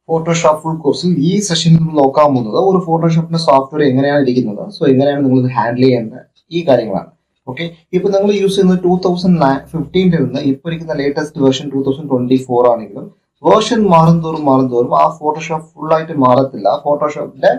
Photoshop full കോഴ്സിൽ ഈ സെഷനിൽ നമ്മൾ നോക്കാൻ പോകുന്നത് ഒരു ഫോട്ടോഷോപ്പിന്റെ സോഫ്റ്റ്വെയർ എങ്ങനെയാണ് ഇരിക്കുന്നത്, സോ എങ്ങനെയാണ് നിങ്ങൾ ഇത് ഹാൻഡിൽ ചെയ്യേണ്ട ഈ കാര്യങ്ങളാണ്. ഓക്കെ, ഇപ്പൊ നിങ്ങൾ യൂസ് ചെയ്യുന്നത് 2015 നിന്ന് ഇപ്പൊ ഇരിക്കുന്ന ലേറ്റസ്റ്റ് വേർഷൻ 2024 ആണെങ്കിലും വേർഷൻ മാറും തോറും ആ ഫോട്ടോഷോപ്പ് ഫുൾ ആയിട്ട് മാറത്തില്ല. ഫോട്ടോഷോപ്പിന്റെ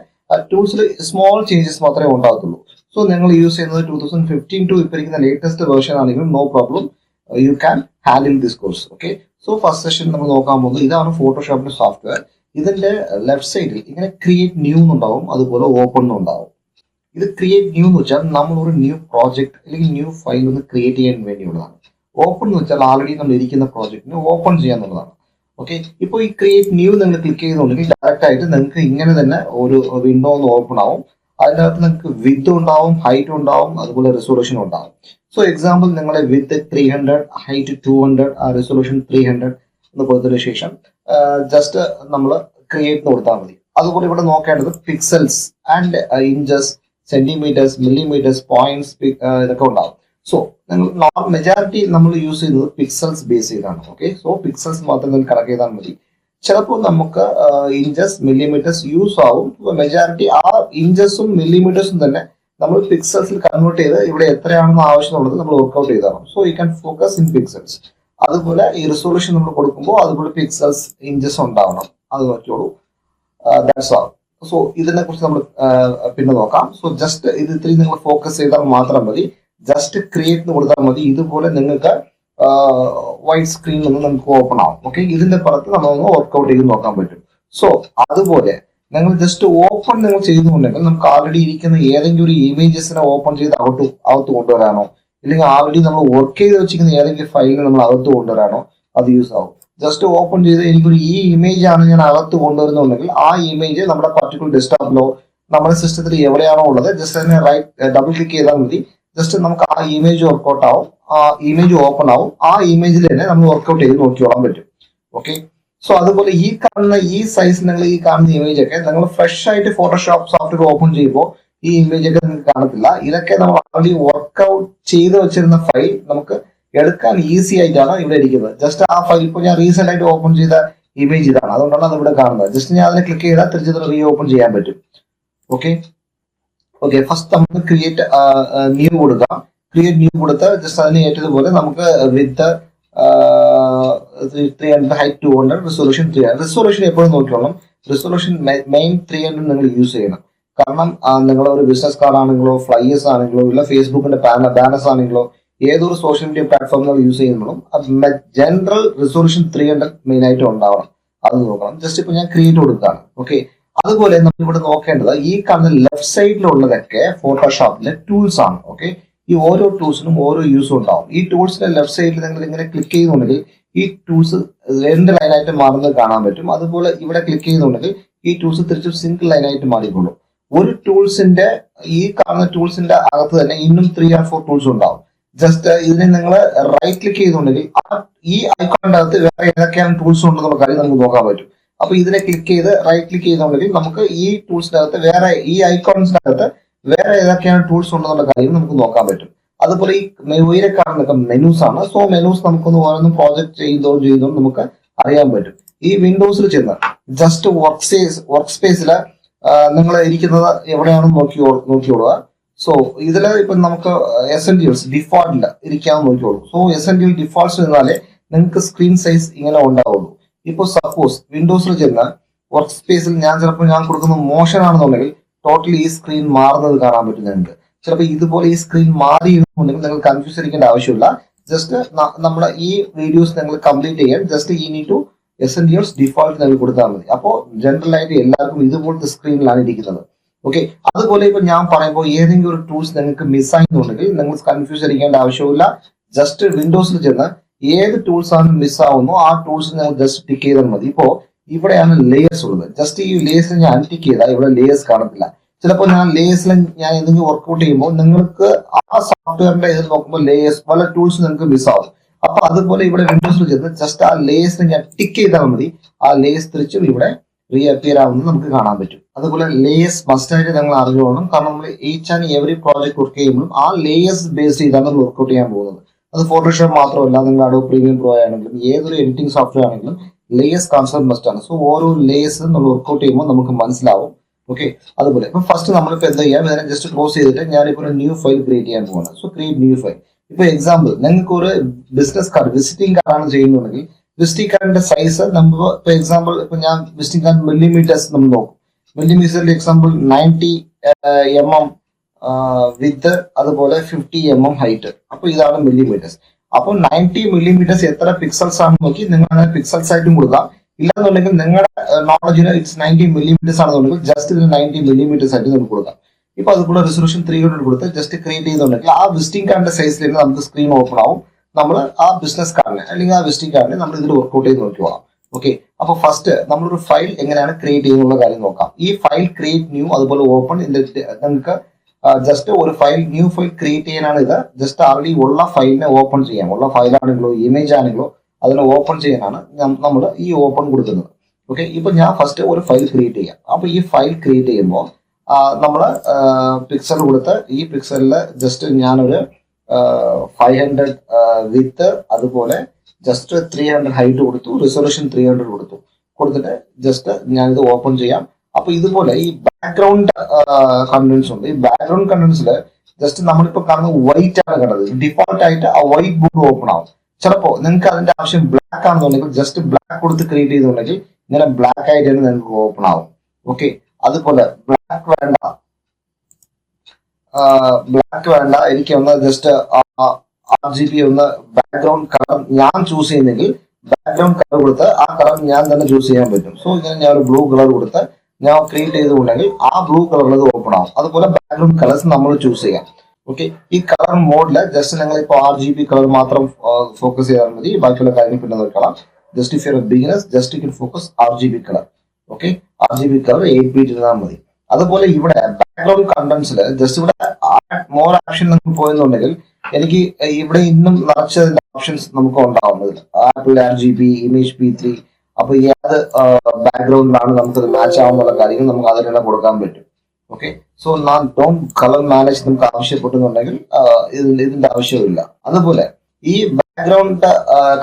ടൂൾസിൽ സ്മോൾ ചേഞ്ചസ് മാത്രമേ ഉണ്ടാകത്തുള്ളൂ. സോ നിങ്ങൾ യൂസ് ചെയ്യുന്നത് 2015 ടു ഇപ്പൊ ഇരിക്കുന്ന ലേറ്റസ്റ്റ് വേർഷൻ ആണെങ്കിലും no problem, you can handle this course. Okay, so first session നമ്മൾ നോക്കാൻ പോകുന്നത് ഇതാണ് ഫോട്ടോഷോപ്പിന്റെ സോഫ്റ്റ്വെയർ. ഇതിന്റെ ലെഫ്റ്റ് സൈഡിൽ ഇങ്ങനെ ക്രിയേറ്റ് ന്യൂ എന്നുണ്ടാവും, അതുപോലെ ഓപ്പൺ എന്നുണ്ടാവും. ഇത് ക്രിയേറ്റ് ന്യൂ എന്ന് വെച്ചാൽ നമ്മൾ ഒരു ന്യൂ പ്രോജക്റ്റ് അല്ലെങ്കിൽ ന്യൂ ഫയൽ ഒന്ന് ക്രിയേറ്റ് ചെയ്യാൻ വേണ്ടിയുള്ളതാണ്. ഓപ്പൺ എന്ന് വെച്ചാൽ ആൾറെഡി നമ്മൾ ഇരിക്കുന്ന പ്രോജക്റ്റിന് ഓപ്പൺ ചെയ്യാന്നുള്ളതാണ്. ഓക്കെ, ഇപ്പോൾ ഈ ക്രിയേറ്റ് ന്യൂ നിങ്ങൾ ക്ലിക്ക് ചെയ്യുന്നുണ്ടെങ്കിൽ ഡയറക്റ്റ് ആയിട്ട് നിങ്ങൾക്ക് ഇങ്ങനെ തന്നെ ഒരു വിൻഡോ ഒന്ന് ഓപ്പൺ ആവും. അതിനകത്ത് നിങ്ങൾക്ക് വിത്ത് ഉണ്ടാവും, ഹൈറ്റ് ഉണ്ടാവും, അതുപോലെ റെസൊല്യൂഷൻ ഉണ്ടാവും. സോ എക്സാമ്പിൾ നിങ്ങളെ വിത്ത് 300, ഹൈറ്റ് 200, റെസൊല്യൂഷൻ 300 എന്ന് കൊടുത്തതിനു ശേഷം ജസ്റ്റ് നമ്മൾ ക്രിയേറ്റ് കൊടുത്താൽ മതി. അതുപോലെ ഇവിടെ നോക്കേണ്ടത് pixels and inches, centimetres, millimetres, points ഇതൊക്കെ ഉണ്ടാവും. സോ നിങ്ങൾ മെജോറിറ്റി നമ്മൾ യൂസ് ചെയ്യുന്നത് പിക്സൽസ് ബേസ് ചെയ്താണ്. ഓക്കെ, സോ പിക്സൽസ് മാത്രം നിങ്ങൾ കണക്ട് ചെയ്താൽ മതി. ചിലപ്പോൾ നമുക്ക് ഇഞ്ചസ്, മില്ലിമീറ്റേഴ്സ് യൂസ് ആവും. മെജോറിറ്റി ആ ഇഞ്ചസും മില്ലിമീറ്റേഴ്സും തന്നെ നമ്മൾ പിക്സൽസിൽ കൺവേർട്ട് ചെയ്ത് ഇവിടെ എത്രയാണെന്ന് ആവശ്യമുള്ളത് നമ്മൾ വർക്ക്ഔട്ട് ചെയ്താണ്. So you can focus in pixels. അതുപോലെ ഈ റിസൊല്യൂഷൻ നമ്മൾ കൊടുക്കുമ്പോൾ അതുപോലെ പിക്സൽസ്, ഇഞ്ചസ് ഉണ്ടാവണം, അത് നോക്കിയോളൂ. That's all. സോ ഇതിനെ കുറിച്ച് നമ്മൾ പിന്നെ നോക്കാം. സോ ജസ്റ്റ് ഇത് ഇത്രയും നിങ്ങൾ ഫോക്കസ് ചെയ്താൽ മാത്രം മതി. ജസ്റ്റ് ക്രിയേറ്റ് കൊടുത്താൽ മതി. ഇതുപോലെ നിങ്ങൾക്ക് വൈറ്റ് സ്ക്രീനിൽ നിന്ന് നമുക്ക് ഓപ്പൺ ആവും. ഓക്കെ, ഇതിന്റെ പുറത്ത് നമ്മളൊന്ന് വർക്ക്ഔട്ട് ചെയ്ത് നോക്കാൻ പറ്റും. സോ അതുപോലെ നിങ്ങൾ ജസ്റ്റ് ഓപ്പൺ നിങ്ങൾ ചെയ്യുന്നുണ്ടെങ്കിൽ നമുക്ക് ആൾറെഡി ഇരിക്കുന്ന ഏതെങ്കിലും ഒരു ഇമേജസിനെ ഓപ്പൺ ചെയ്ത് അകത്ത് കൊണ്ടുവരാനോ, ഇല്ലെങ്കിൽ ആൾറെഡി നമ്മൾ വർക്ക് ചെയ്ത് വെച്ചിരിക്കുന്ന ഏതെങ്കിലും ഫയലിനെ നമ്മൾ അകത്ത് കൊണ്ടുവരാനോ അത് യൂസ് ആവും. ജസ്റ്റ് ഓപ്പൺ ചെയ്ത് എനിക്കൊരു ഈ ഇമേജ് ആണ് ഞാൻ അകത്ത് കൊണ്ടുവരുന്നുണ്ടെങ്കിൽ ആ ഇമേജ് നമ്മുടെ പർട്ടിക്കുലർ ഡെസ്ക്ടോപ്പിലോ നമ്മുടെ സിസ്റ്റത്തിൽ എവിടെയാണോ ഉള്ളത് ജസ്റ്റ് അതിനെ ഡബിൾ ക്ലിക്ക് ചെയ്താൽ മതി. ജസ്റ്റ് നമുക്ക് ആ ഇമേജ് വർക്ക്ഔട്ട് ആവും, ആ ഇമേജ് ഓപ്പൺ ആവും. ആ ഇമേജിൽ തന്നെ നമ്മൾ വർക്ക്ഔട്ട് ചെയ്ത് നോക്കിയോളാൻ പറ്റും. ഓക്കെ, സോ അതുപോലെ ഈ കാണുന്ന ഈ സൈസ് നിങ്ങൾ ഈ കാണുന്ന ഇമേജ് ഒക്കെ നിങ്ങൾ ഫ്രഷ് ആയിട്ട് ഫോട്ടോഷോപ്പ് സോഫ്റ്റ്വെയർ ഓപ്പൺ ചെയ്യുമ്പോൾ ഈ ഇമേജ് ഒക്കെ നിങ്ങൾക്ക് കാണത്തില്ല. ഇതൊക്കെ നമ്മൾ ആൾറെഡി വർക്ക്ഔട്ട് ചെയ്ത് വെച്ചിരുന്ന ഫയൽ നമുക്ക് എടുക്കാൻ ഈസി ആയിട്ടാണ് ഇവിടെ ഇരിക്കുന്നത്. ജസ്റ്റ് ആ ഫയൽ ഇപ്പോൾ ഞാൻ റീസെന്റ് ആയിട്ട് ഓപ്പൺ ചെയ്ത ഇമേജ് ഇതാണ്, അതുകൊണ്ടാണ് അത് ഇവിടെ കാണുന്നത്. ജസ്റ്റ് ഞാൻ അതിനെ ക്ലിക്ക് ചെയ്താൽ തിരിച്ച് റീ ഓപ്പൺ ചെയ്യാൻ പറ്റും. ഓക്കെ, ഫസ്റ്റ് നമുക്ക് ക്രിയേറ്റ് ന്യൂ കൊടുക്കാം. ക്രിയേറ്റ് ന്യൂ കൊടുത്ത് ജസ്റ്റ് അതിന് ഏറ്റതുപോലെ നമുക്ക് വിത്ത് 300, ഹൈറ്റ് 200, റെസൊല്യൂഷൻ 300. റെസൊല്യൂഷൻ എപ്പോഴും നോക്കിക്കോളണം. റെസൊല്യൂഷൻ മെയിൻ 300 നിങ്ങൾ യൂസ് ചെയ്യണം. കാരണം നിങ്ങളെ ഒരു ബിസിനസ് കാർഡ് ആണെങ്കിലോ, ഫ്ലൈയേഴ്സ് ആണെങ്കിലോ, ഇല്ല ഫേസ്ബുക്കിന്റെ ബാനേഴ്സ് ആണെങ്കിലോ, ഏതൊരു സോഷ്യൽ മീഡിയ പ്ലാറ്റ്ഫോം യൂസ് ചെയ്യുമ്പോഴും ജനറൽ റെസൊല്യൂഷൻ 300 മെയിൻ ആയിട്ട് ഉണ്ടാവണം. അത് നോക്കണം. ജസ്റ്റ് ഇപ്പൊ ഞാൻ ക്രിയേറ്റ് കൊടുക്കുകയാണ്. ഓക്കെ, അതുപോലെ നമ്മൾ ഇവിടെ നോക്കേണ്ടത് ഈ കാണുന്ന ലെഫ്റ്റ് സൈഡിലുള്ളതൊക്കെ ഫോട്ടോഷോപ്പിലെ ടൂൾസ് ആണ്. ഓക്കെ, ഈ ഓരോ ടൂൾസിനും ഓരോ യൂസും ഉണ്ടാവും. ഈ ടൂൾസിന്റെ ലെഫ്റ്റ് സൈഡിൽ നിങ്ങൾ ഇങ്ങനെ ക്ലിക്ക് ചെയ്യുന്നുണ്ടെങ്കിൽ ഈ ടൂൾസ് 2 ലൈനായിട്ട് മാറുന്നത് കാണാൻ പറ്റും. അതുപോലെ ഇവിടെ ക്ലിക്ക് ചെയ്യുന്നുണ്ടെങ്കിൽ ഈ ടൂൾസ് തിരിച്ചും സിംഗിൾ ലൈനായിട്ട് മാറിക്കൊള്ളും. ഒരു ടൂൾസിന്റെ ഈ കാണുന്ന ടൂൾസിന്റെ അകത്ത് തന്നെ ഇന്നും 3 or 4 ടൂൾസ് ഉണ്ടാവും. ജസ്റ്റ് ഇതിനെ നിങ്ങൾ റൈറ്റ് ക്ലിക്ക് ചെയ്തുകൊണ്ടെങ്കിൽ ഈ ഐക്കോണിന്റെ അകത്ത് വേറെ ഏതൊക്കെയാണ് ടൂൾസ് ഉണ്ടെന്നുള്ള കാര്യം നമുക്ക് നോക്കാൻ പറ്റും. അപ്പൊ ഇതിനെ ക്ലിക്ക് ചെയ്ത് റൈറ്റ് ക്ലിക്ക് ചെയ്തുകൊണ്ടെങ്കിൽ നമുക്ക് ഈ ടൂൾസിന്റെ അകത്ത് വേറെ ഈ ഐക്കോൺസിന്റെ അകത്ത് വേറെ ഏതൊക്കെയാണ് ടൂൾസ് ഉണ്ടെന്നുള്ള കാര്യം നമുക്ക് നോക്കാൻ പറ്റും. അതുപോലെ ഈ ഉയരെ കാണുന്നതൊക്കെ മെനൂസ് ആണ്. സോ മെനൂസ് നമുക്കൊന്ന് ഓരോന്നും പ്രോജക്ട് ചെയ്തോ നമുക്ക് അറിയാൻ പറ്റും. ഈ വിൻഡോസിൽ ചെന്ന് ജസ്റ്റ് വർക്ക് സ്പേസില് നിങ്ങൾ ഇരിക്കുന്നത് എവിടെയാണെന്ന് നോക്കിയോളുക. സോ ഇതില് ഇപ്പൊ നമുക്ക് എസെൻഷ്യൽസ് ഡിഫോൾട്ടില് ഇരിക്കാമെന്ന് നോക്കിയോളൂ. സോ എസെൻഷ്യൽ ഡിഫോൾട്ട്സ് ഇരുന്നാലേ നിങ്ങൾക്ക് സ്ക്രീൻ സൈസ് ഇങ്ങനെ ഉണ്ടാവുള്ളൂ. ഇപ്പൊ സപ്പോസ് വിൻഡോസിൽ ചെന്ന് വർക്ക് സ്പേസിൽ ഞാൻ കൊടുക്കുന്ന മോഷൻ ആണെന്നുണ്ടെങ്കിൽ ടോട്ടലി ഈ സ്ക്രീൻ മാറുന്നത് കാണാൻ പറ്റുന്നുണ്ട്. ചിലപ്പോൾ ഇതുപോലെ ഈ സ്ക്രീൻ മാറിയിരുന്നുണ്ടെങ്കിൽ നിങ്ങൾ കൺഫ്യൂസ് അടിക്കേണ്ട ആവശ്യമില്ല. ജസ്റ്റ് നമ്മുടെ ഈ വീഡിയോസ് നിങ്ങൾ കംപ്ലീറ്റ് ചെയ്യാൻ ജസ്റ്റ് ഈ നീഡ് ടു എസെൻഷ്യൽസ് ഡിഫോൾട്ട് നിങ്ങൾ കൊടുത്താൽ മതി. അപ്പോൾ ജനറൽ ആയിട്ട് എല്ലാവർക്കും ഇതുപോലത്തെ സ്ക്രീനിലാണ് ഇരിക്കുന്നത്. ഓക്കെ, അതുപോലെ ഇപ്പൊ ഞാൻ പറയുമ്പോൾ ഏതെങ്കിലും ഒരു ടൂൾസ് നിങ്ങൾക്ക് മിസ്സായിരുന്നുണ്ടെങ്കിൽ നിങ്ങൾ കൺഫ്യൂസ് അടിക്കേണ്ട ആവശ്യമില്ല. ജസ്റ്റ് വിൻഡോസിൽ ചെന്ന് ഏത് ടൂൾസ് ആണ് മിസ്സാവുന്നോ ആ ടൂൾസ് നിങ്ങൾ ജസ്റ്റ് ടിക്ക് ചെയ്താൽ മതി. ഇപ്പോ ഇവിടെയാണ് ലേയേഴ്സ് ഉള്ളത്. ജസ്റ്റ് ഈ ലേയേഴ്സ് ഞാൻ അൺടിക്ക് ചെയ്താൽ ഇവിടെ ലേയേഴ്സ് കാണത്തില്ല. ചിലപ്പോൾ ഞാൻ ലേയേഴ്സിൽ ഞാൻ എന്തെങ്കിലും വർക്ക്ഔട്ട് ചെയ്യുമ്പോൾ നിങ്ങൾക്ക് ആ സോഫ്റ്റ്വെയറിന്റെ ഇതിൽ നോക്കുമ്പോൾ ലേയേഴ്സ് പല ടൂൾസ് നിങ്ങൾക്ക് മിസ്സാവും. അപ്പൊ അതുപോലെ ഇവിടെ വിൻഡോസിൽ ചെന്ന് ജസ്റ്റ് ആ ലേയേഴ്സിനെ ഞാൻ ടിക്ക് ചെയ്താൽ മതി. ആ ലേയേഴ്സ് തിരിച്ചും ഇവിടെ റീഅപ്പിയർ ആവുന്നത് നമുക്ക് കാണാൻ പറ്റും. അതുപോലെ ലേയേഴ്സ് മസ്റ്റായിട്ട് നിങ്ങൾ അറിഞ്ഞുകൊള്ളണം. കാരണം നമ്മൾ each and every project work ചെയ്യുമ്പോഴും ആ ലേയേഴ്സ് ബേസ് ചെയ്താണ് വർക്ക്ഔട്ട് ചെയ്യാൻ പോകുന്നത്. അത് ഫോട്ടോഷോപ്പ് മാത്രമല്ല, നിങ്ങൾ അഡോബ് പ്രീമിയം പ്രോ ആണെങ്കിലും ഏതൊരു എഡിറ്റിംഗ് സോഫ്റ്റ്വെയർ ആണെങ്കിലും ലേയേഴ്സ് കോൺസെപ്റ്റ് മസ്റ്റ് ആണ്. സോ ഓരോ ലേയേഴ്സ് നമ്മൾ വർക്ക്ഔട്ട് ചെയ്യുമ്പോൾ നമുക്ക് മനസ്സിലാവും. ഓക്കെ, അതുപോലെ ഇപ്പൊ ഫസ്റ്റ് നമ്മളിപ്പോ എന്താ ചെയ്യാം, ഇതിനെ ജസ്റ്റ് ക്ലോസ് ചെയ്തിട്ട് ഞാനിപ്പോ ഒരു ന്യൂ ഫയൽ ക്രിയേറ്റ് ചെയ്യാൻ പോവാണ്. So create new file. ഇപ്പൊ എക്സാമ്പിൾ നിങ്ങൾക്ക് ഒരു ബിസിനസ് കാർഡ് വിസിറ്റിംഗ് കാർഡാണ് ചെയ്യുന്നുണ്ടെങ്കിൽ വിസിറ്റിംഗ് കാർഡിന്റെ സൈസ് നമ്മൾ ഇപ്പൊ എക്സാമ്പിൾ ഇപ്പൊ ഞാൻ വിസിറ്റിംഗ് കാർഡ് മില്ലിമീറ്റേഴ്സ് നമ്മൾ നോക്കും. മില്ലിമീറ്ററിൽ എക്സാമ്പിൾ 90 mm വിത്ത് അതുപോലെ 50 mm ഹൈറ്റ്. അപ്പൊ ഇതാണ് മില്ലിമീറ്റേഴ്സ്. അപ്പൊ 90 മില്ലിമീറ്റേഴ്സ് എത്ര പിക്സൽസ് ആണെന്ന് നോക്കി നിങ്ങൾ അങ്ങനെ പിക്സൽസ് ആയിട്ടും കൊടുക്കാം. ഇല്ലാന്നുണ്ടെങ്കിൽ നിങ്ങളുടെ നോളജിന് ഇറ്റ്സ് 90 മില്ലിമീറ്റേഴ്സ് ആണെന്നുണ്ടെങ്കിൽ ജസ്റ്റ് ഇതിന് 90 മില്ലിമീറ്റേഴ്സ് ആയിട്ട് നമുക്ക് കൊടുക്കാം. ഇപ്പൊ അതുപോലെ റെസൊല്യൂഷൻ 300 കൊടുത്ത് ജസ്റ്റ് ക്രിയേറ്റ് ചെയ്തുണ്ടെങ്കിൽ ആ വിസിറ്റിംഗ് കാർഡിന്റെ സൈസിൽ തന്നെ നമുക്ക് സ്ക്രീൻ ഓപ്പൺ ആവും. നമ്മൾ ആ ബിസിനസ് കാർഡിനെ അല്ലെങ്കിൽ ആ വിസിറ്റിംഗ് കാർഡിനെ നമ്മൾ ഇതിൽ വർക്ക്ഔട്ട് ചെയ്ത് നോക്കിക്കോളാം. ഓക്കെ, അപ്പൊ ഫസ്റ്റ് നമ്മളൊരു ഫയൽ എങ്ങനെയാണ് ക്രിയേറ്റ് ചെയ്യുന്നുള്ള കാര്യം നോക്കാം. ഈ ഫയൽ ക്രിയേറ്റ് ന്യൂ അതുപോലെ ഓപ്പൺ നിങ്ങൾക്ക് ജസ്റ്റ് ഒരു ഫയൽ ന്യൂ ഫയൽ ക്രിയേറ്റ് ചെയ്യാനാണ് ഇത്. ജസ്റ്റ് ആൾറെഡി ഉള്ള ഫയലിനെ ഓപ്പൺ ചെയ്യാം. ഉള്ള ഫയലാണെങ്കിലോ ഇമേജ് ആണെങ്കിലോ അതിനെ ഓപ്പൺ ചെയ്യാനാണ് നമ്മൾ ഈ ഓപ്പൺ കൊടുക്കുന്നത്. ഓക്കെ, ഇപ്പൊ ഞാൻ ഫസ്റ്റ് ഒരു ഫയൽ ക്രിയേറ്റ് ചെയ്യാം. അപ്പൊ ഈ ഫയൽ ക്രിയേറ്റ് ചെയ്യുമ്പോൾ നമ്മൾ പിക്സൽ കൊടുത്ത് ഈ പിക്സലിൽ ജസ്റ്റ് ഞാനൊരു 500 വിത്ത് അതുപോലെ ജസ്റ്റ് 300 ഹൈറ്റ് കൊടുത്തു, റിസൊല്യൂഷൻ 300 കൊടുത്തിട്ട് ജസ്റ്റ് ഞാനിത് ഓപ്പൺ ചെയ്യാം. അപ്പൊ ഇതുപോലെ ഈ ബാക്ക്ഗ്രൗണ്ട് കണ്ടന്റ്സ് ഉണ്ട്. ഈ ബാക്ക്ഗ്രൗണ്ട് കണ്ടന്റ്സിൽ ജസ്റ്റ് നമ്മളിപ്പോ കാണുന്നത് വൈറ്റ് ആണ് കണ്ടത്. ഡിഫോൾട്ട് ആയിട്ട് ആ വൈറ്റ് ബോർഡ് ഓപ്പൺ ആവും. ചിലപ്പോ നിങ്ങൾക്ക് അതിന്റെ ആവശ്യം ബ്ലാക്ക് ആണെന്നുണ്ടെങ്കിൽ ജസ്റ്റ് ബ്ലാക്ക് കൊടുത്ത് ക്രിയേറ്റ് ചെയ്തുണ്ടെങ്കിൽ ഇങ്ങനെ ബ്ലാക്ക് ആയിട്ട് തന്നെ നിങ്ങൾക്ക് ഓപ്പൺ ആവും. ഓക്കെ, അതുപോലെ ബ്ലാക്ക് വേണ്ട എനിക്ക് ഒന്ന് ജസ്റ്റ് RGB ഒന്ന് ബാക്ക്ഗ്രൗണ്ട് കളർ ഞാൻ ചൂസ് ചെയ്യുന്നെങ്കിൽ ബാക്ക്ഗ്രൗണ്ട് കളർ കൊടുത്ത് ആ കളർ ഞാൻ തന്നെ ചൂസ് ചെയ്യാൻ പറ്റും. സോ ഇങ്ങനെ ഞാൻ ഒരു ബ്ലൂ കളർ കൊടുത്ത് ഞാൻ ക്രിയേറ്റ് ചെയ്തുകൊണ്ടെങ്കിൽ ആ ബ്ലൂ കളറിൽ ഓപ്പൺ ആവും. അതുപോലെ ബാക്ക്ഗ്രൗണ്ട് കളേഴ്സ് നമ്മൾ ചൂസ് ചെയ്യാം. ഓക്കെ, ഈ കളർ മോഡില് ജസ്റ്റ് നിങ്ങൾ ഇപ്പോൾ RGB കളർ മാത്രം ഫോക്കസ് ചെയ്താൽ മതി. ബാക്കിയുള്ള കാര്യം പിന്നെ നോക്കാം. Just if you are beginners just you can focus RGB colour. Okay, RGB colour 8 bit ഇരുന്നാൽ മതി. അതുപോലെ ഇവിടെ ബാക്ക്ഗ്രൗണ്ട് കണ്ടന്റ്സിൽ ജസ്റ്റ് ഇവിടെ മോർ ആക്ഷൻ നമുക്ക് പോയെന്നുണ്ടെങ്കിൽ എനിക്ക് ഇവിടെ ഇന്നും നിറച്ചതിന്റെ ഓപ്ഷൻസ് നമുക്ക് ഉണ്ടാവുന്നത് ആപ്പിൾ RGB ഇമേജ് P3. അപ്പൊ ഏത് ബാക്ക്ഗ്രൗണ്ടിലാണ് നമുക്കത് മാച്ച് ആവുന്നുള്ള കാര്യങ്ങൾ നമുക്ക് അതിനെല്ലാം കൊടുക്കാൻ പറ്റും. Okay, so don't colour manage നമുക്ക് ആവശ്യപ്പെട്ടുന്നുണ്ടെങ്കിൽ ഇതിന്റെ ആവശ്യമില്ല. അതുപോലെ ഈ ബാക്ക്ഗ്രൗണ്ട്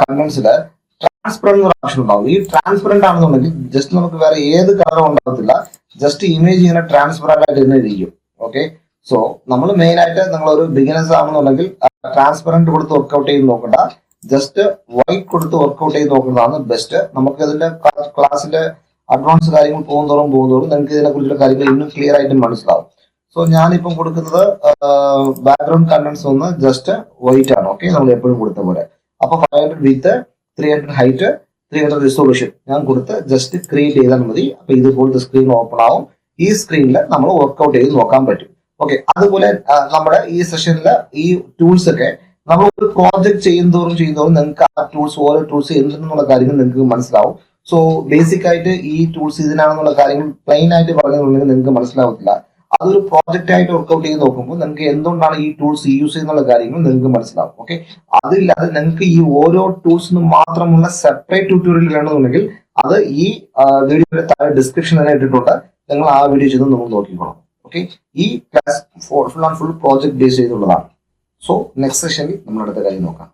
കണ്ടന്റ്സില് ട്രാൻസ്പെറന്റ് ഒരു ഓപ്ഷൻ ഉണ്ടാവും. ഈ ട്രാൻസ്പെറന്റ് ആണെന്നുണ്ടെങ്കിൽ ജസ്റ്റ് നമുക്ക് വേറെ ഏത് കളറും ഉണ്ടാകത്തില്ല. ജസ്റ്റ് ഇമേജ് ഇങ്ങനെ ട്രാൻസ്പെറന്റ് ആയിട്ട് തന്നെ ഇരിക്കും. ഓക്കെ, സോ നമ്മൾ മെയിൻ ആയിട്ട് നിങ്ങൾ ഒരു ബിഗിനേഴ്സ് ആണെന്നുണ്ടെങ്കിൽ ട്രാൻസ്പെറന്റ് കൊടുത്ത് വർക്ക്ഔട്ട് ചെയ്ത് നോക്കണ്ട. ജസ്റ്റ് വൈറ്റ് കൊടുത്ത് വർക്ക്ഔട്ട് ചെയ്ത് നോക്കുന്നതാണ് ബെസ്റ്റ്. നമുക്ക് ഇതിന്റെ ക്ലാസ്സിന്റെ അഡ്വാൻസ് കാര്യങ്ങൾ പോകുന്നതോറും നിങ്ങൾക്ക് ഇതിനെ കുറിച്ചുള്ള കാര്യങ്ങൾ ഇന്നും ക്ലിയർ ആയിട്ട് മനസ്സിലാവും. സോ ഞാനിപ്പം കൊടുക്കുന്നത് ബാക്ക്ഗ്രൗണ്ട് കണ്ടന്റ്സ് ഒന്ന് ജസ്റ്റ് വൈറ്റ് ആണ്. ഓക്കെ, നമ്മൾ എപ്പോഴും കൊടുത്ത പോലെ. അപ്പൊ 500 വിത്ത് 300 ഹൈറ്റ് 300 റിസൊല്യൂഷൻ ഞാൻ കൊടുത്ത് ജസ്റ്റ് ക്രിയേറ്റ് ചെയ്താൽ മതി. അപ്പൊ ഇതുപോലത്തെ സ്ക്രീൻ ഓപ്പൺ ആവും. ഈ സ്ക്രീനിൽ നമ്മൾ വർക്ക്ഔട്ട് ചെയ്ത് നോക്കാൻ പറ്റും. ഓക്കെ, അതുപോലെ നമ്മുടെ ഈ സെഷനിൽ ഈ ടൂൾസ് ഒക്കെ നമ്മൾ ഒരു പ്രോജക്ട് ചെയ്യുന്നതോറും നിങ്ങൾക്ക് ആ ടൂൾസ് ഓരോ ടൂൾസ് എന്തെന്നുള്ള കാര്യങ്ങൾ നിങ്ങൾക്ക് മനസ്സിലാവും. സോ ബേസിക് ആയിട്ട് ഈ ടൂൾസ് ഇതിനാണെന്നുള്ള കാര്യങ്ങൾ പ്ലെയിൻ ആയിട്ട് പറഞ്ഞിട്ടുണ്ടെങ്കിൽ നിങ്ങൾക്ക് മനസ്സിലാവത്തില്ല. അതൊരു പ്രോജക്റ്റ് ആയിട്ട് വർക്ക്ഔട്ട് ചെയ്ത് നോക്കുമ്പോൾ നിങ്ങൾക്ക് എന്തുകൊണ്ടാണ് ഈ ടൂൾസ് യൂസ് ചെയ്യുന്നുള്ള കാര്യങ്ങൾ നിങ്ങൾക്ക് മനസ്സിലാവും. ഓക്കെ, അതില്ലാതെ നിങ്ങൾക്ക് ഈ ഓരോ ടൂൾസിനും മാത്രമുള്ള സെപ്പറേറ്റ് ട്യൂട്ടോറിയൽ വേണമെന്നുണ്ടെങ്കിൽ അത് ഈ വീഡിയോയുടെ താഴെ ഡിസ്ക്രിപ്ഷൻ തന്നെ ഇട്ടിട്ടുണ്ട്. നിങ്ങൾ ആ വീഡിയോ ചെയ്ത് നമ്മൾ നോക്കിക്കോളാം. ഓക്കെ, ഈ ക്ലാസ് ഫുൾ പ്രോജക്ട് ബേസ് ചെയ്തുള്ളതാണ്. സോ നെക്സ്റ്റ് സെഷനിൽ നമ്മൾ അടുത്ത കാര്യം നോക്കാം.